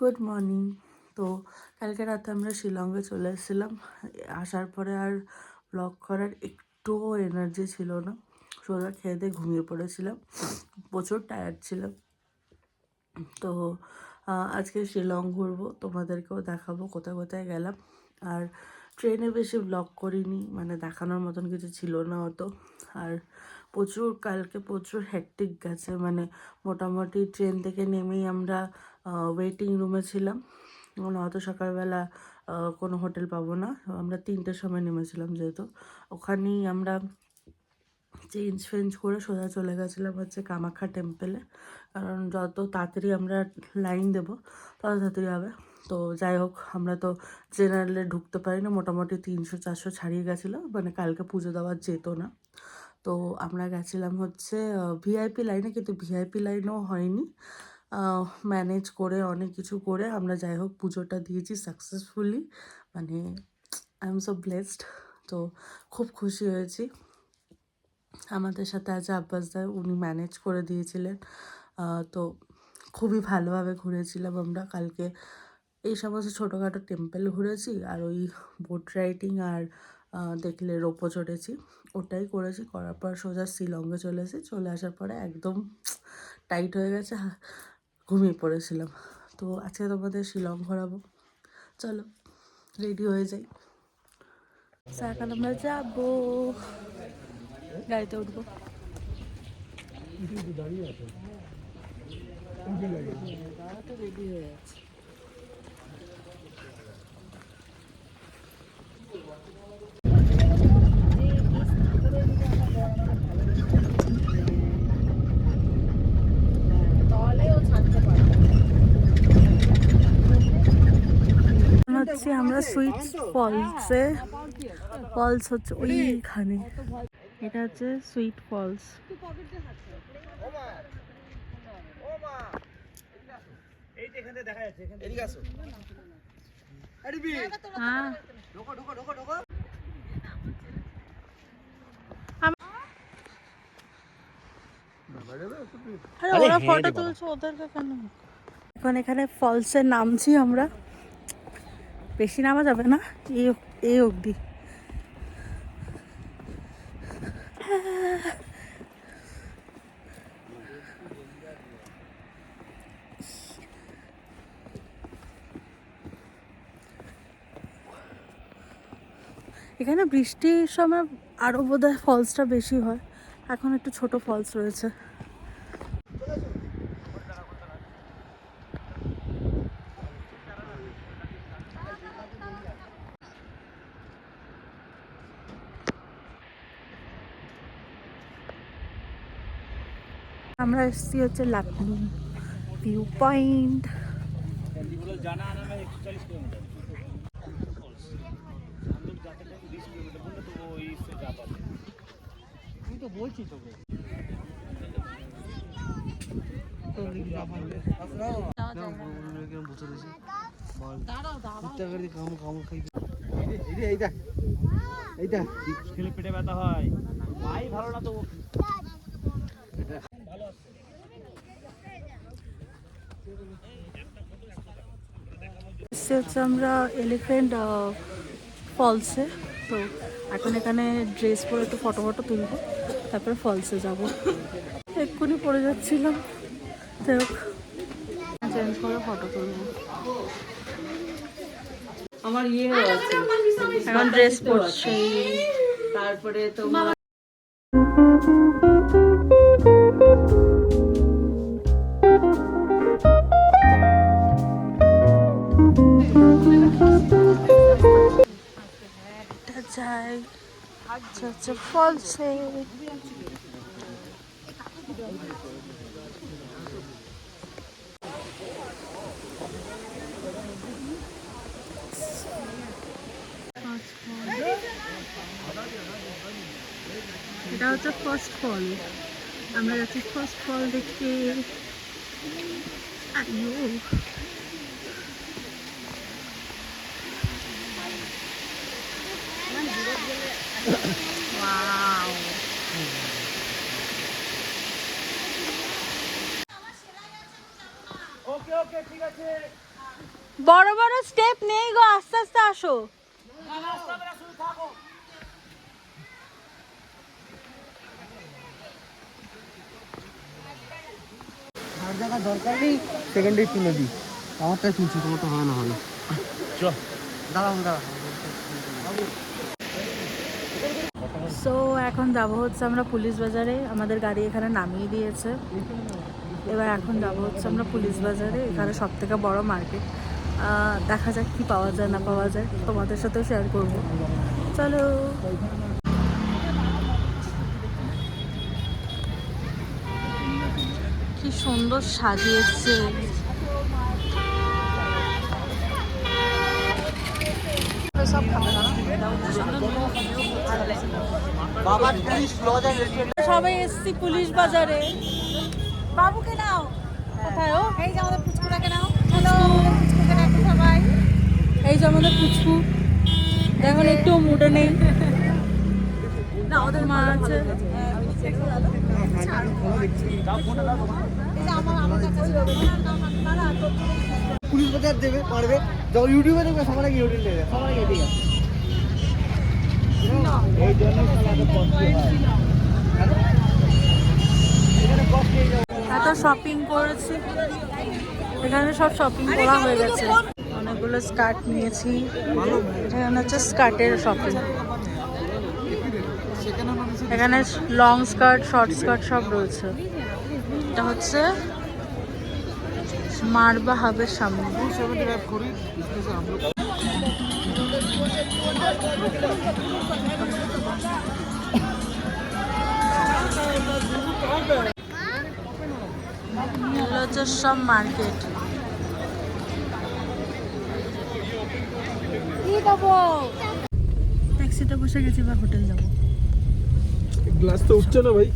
Good morning. তো কালকে রাতে আমরা শিলংয়ে চলে এসেছিলাম। আসার পরে আর ব্লগ করার একটুও এনার্জি ছিল না, সোজা খেয়ে দিয়ে ঘুমিয়ে পড়েছিলাম, প্রচুর টায়ার্ড ছিলাম। তো আজকে শিলং ঘুরবো, তোমাদেরকেও দেখাবো কোথায় কোথায় গেলাম। আর ট্রেনে বেশি ব্লগ করিনি, মানে দেখানোর মতন কিছু ছিল না অত। আর কালকে প্রচুর হেক্টিক গেছে, মানে মোটামুটি ট্রেন থেকে নেমেই আমরা ওয়েটিং রুমে ছিলাম। মানে অত সকালবেলা কোনো হোটেল পাবো না, আমরা 3টের সময় নেমেছিলাম, যেহেতু ওখানেই আমরা চেঞ্জ ফেঞ্জ করে সোজা চলে গেছিলাম হচ্ছে কামাখ্যা টেম্পেলে। কারণ যত তাড়াতাড়ি আমরা লাইন দেবো তত তাড়াতাড়ি হবে। তো যাই হোক, আমরা তো জেনারেলে ঢুকতে পারি না, মোটামুটি 300-400 ছাড়িয়ে গেছিলো, মানে কালকে পুজো দেওয়া যেত না। তো আমরা গেছিলাম হচ্ছে ভিআইপি লাইনে, কিন্তু ভিআইপি লাইনেও হয়নি। ম্যানেজ করে অনেক কিছু করে আমরা যাই হোক পুজোটা দিয়েছি সাকসেসফুলি। মানে আই এম সো ব্লেসড। তো খুব খুশি হয়েছি। আমাদের সাথে আছে আব্বাস দা, উনি ম্যানেজ করে দিয়েছিলেন। তো খুবই ভালোভাবে ঘুরেছিলাম আমরা কালকে। এই সমস্ত ছোটোখাটো টেম্পল ঘুরেছি, আর ওই বোট রাইডিং আর দেখলে রোপো চড়েছি, ওটাই করেছি। করার পর সোজা শিলংয়ে চলে এসেছি। চলে আসার পরে একদম টাইট হয়ে গেছে, ঘুমিয়ে পড়েছিলাম। তো আজকে তোমাদের শিলং ঘোরাবো, চলো রেডি হয়ে যাই। এখন আমরা যাবো, গাড়িতে উঠবো। রেডি হয়ে আছে। হচ্ছে আমরা সুইট ফলসে, ফলস হচ্ছে ওইখানে, এটা হচ্ছে সুইট ফলস। ওরা ফটো তুলছে, ওদেরকে কেন? এখন এখানে ফলসে নামছি আমরা, বেশি নামা যাবে না, এই অবধি। এখানে বৃষ্টির সময় আরও বোধহয় ফলসটা বেশি হয়, এখন একটু ছোট ফলস রয়েছে। আমরা এসেছি হচ্ছে লাকমি ভিউ পয়েন্ট। বলছি তোকে পেটে ব্যথা হয়, ভাই ভালো না তো। হচ্ছে আমরা এলিফ্যান্ট ফলসে। তো এখন এখানে ড্রেস পরে একটু ফটো তুলবো, তারপরে ফলসে যাব। এক্ষুনি পরে যাচ্ছিলাম, চেঞ্জ করে ফটো তুলবো। আমার এখন ড্রেস পরছি, তারপরে তোমার যাই আচ্ছা ফলসে। এটা হচ্ছে ফার্স্ট ফল, আমরা যাচ্ছি ফার্স্ট ফল দেখতে। Wow. Okay, ঠিক আছে। বড় বড় স্টেপ নেই গো, আস্তে আস্তে আসো। দরকার নেই, সেকেন্ডে তুলে দিই। আমারটাই তুলছি, তোমারটা হয় না হবে। চল দাঁড়াও দাঁড়াও। সো এখন যাব হচ্ছে আমরা পুলিশ বাজারে, আমাদের গাড়ি এখানে নামিয়ে দিয়েছে। এবার এখন যাব হচ্ছে আমরা পুলিশ বাজারে, এখানে সব থেকে বড় মার্কেট। দেখা যাক কি পাওয়া যায় না পাওয়া যায়, তোমাদের সাথেও শেয়ার করব। চলো। কি সুন্দর সাজিয়েছে। সবাই এসছি পুলিশ বাজারে। বাবুকে নাও, কোথায় ও? এই যে আমাদের পুচকুটাকে নাও। হ্যালো, পুচকুকে ডাকো সবাই। এই যে আমাদের পুচকু, দেখুন একটু মুডে নেই না, ওদের মা আছে। পুলিশ বাজার দেবে পারবে, যখন ইউটিউবে দেখবে সবার আগে ইউটিউব দেবে, সবার আগে ঠিক আছে। এই জন্য এত শপিং করেছি, এখানে সব শপিং করা হয়ে গেছে। অনেকগুলো স্কার্ট নিয়েছি, এখানে হচ্ছে স্কার্টের শপিং। এখানে লং স্কার্ট, শর্ট স্কার্ট সব রয়েছে। এটা হচ্ছে মারবা হাবের সামনে। এগুলো হচ্ছে সব মার্কেট। ট্যাক্সিতে বসে গেছি, এবার হোটেল যাবো। গ্লাস তো উঠছে না ভাই।